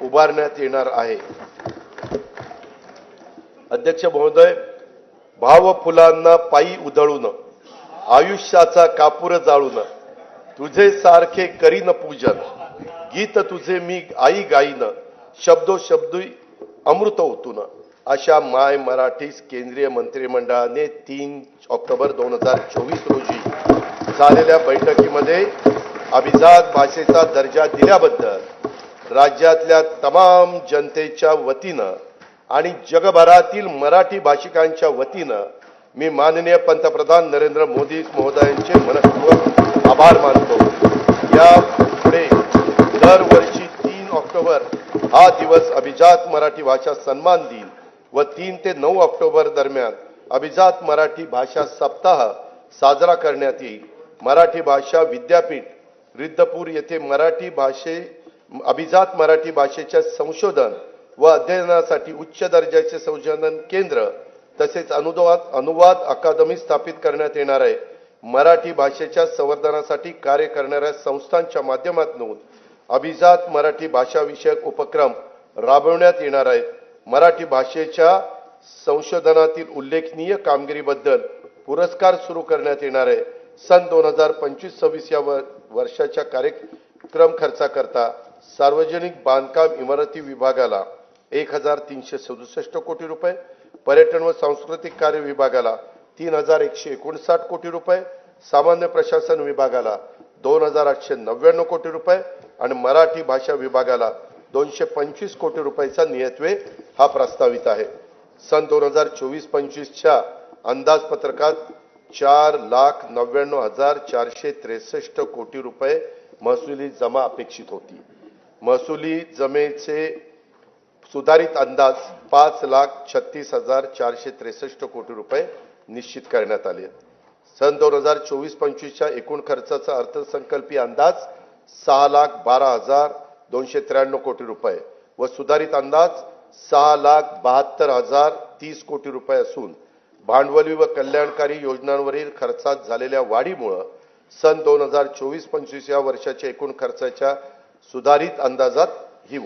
उभारण्यात येणार आहे। अध्यक्ष महोदय, भाव फुलांना पायी उधळून आयुष्याचा कापूर जाळून तुझे सारखे करीन पूजन, गीत तुझे मी आई गाईन, शब्दोशब्दी अमृत ओतून, अशा माय मराठी केंद्रीय मंत्रिमंडळाने 3 ऑक्टोबर 2024 रोजी झालेल्या बैठकीमध्ये अभिजात भाषेचा दर्जा दिल्याबद्दल राज्यातल्या तमाम जनतेच्या वतीनं आणि जगभरातील मराठी भाषिकांच्या वतीनं मी माननीय पंतप्रधान नरेंद्र मोदी महोदयांचे मनपूर्वक आभार मानतो। या पुढे दरवर्षी 3 ऑक्टोबर हा दिवस अभिजात मराठी भाषा सन्मान दिन व 3 ते 9 ऑक्टोबर दरम्यान अभिजात मराठी भाषा सप्ताह साजरा करण्यात येईल। मराठी भाषा विद्यापीठ रिद्धपूर येथे अभिजात मराठी भाषेच्या संशोधन व अध्ययनासाठी उच्च दर्जाचे संशोधन केंद्र तसेच अनुवाद अकादमी स्थापित करण्यात येणार आहे। मराठी भाषेच्या संवर्धनासाठी कार्य करणाऱ्या संस्थांच्या माध्यमातून अभिजात मराठी भाषा विषयक उपक्रम राबवण्यात येणार आहेत। मराठी भाषेच्या संशोधनातील उल्लेखनीय कामगिरीबद्दल पुरस्कार सुरू करण्यात येणार आहे। सन 2025-26 या वर्षाच्या कार्यक्रम खर्चाकरता सार्वजनिक बांधकाम इमारती विभागाला 1367 कोटी रुपये, पर्यटन व सांस्कृतिक कार्य विभागाला 3159 कोटी रुपये, सामान्य प्रशासन विभागाला 2899 कोटी रुपये आणि मराठी भाषा विभागाला 225 कोटी रुपयाचा नियतव्यय हा प्रस्तावित आहे। सन 2024-25 च्या अंदाजपत्रकात 4,99,463 कोटी रुपये महसुली जमा अपेक्षित होती। महसुली जमेचे सुधारित अंदाज 5,36,463 कोटी रुपये निश्चित करण्यात आले। सन 2024-25 च्या एकूण खर्चाचा अर्थसंकल्पीय अंदाज 6,12,293 कोटी रुपये व सुधारित अंदाज 6,72,030 कोटी रुपये असून भांडवली व कल्याणकारी योजनांवरील खर्चात झालेल्या वाढीमुळे सन 2024-25 या वर्षाच्या एकूण खर्चाच्या सुधारित अंदाजात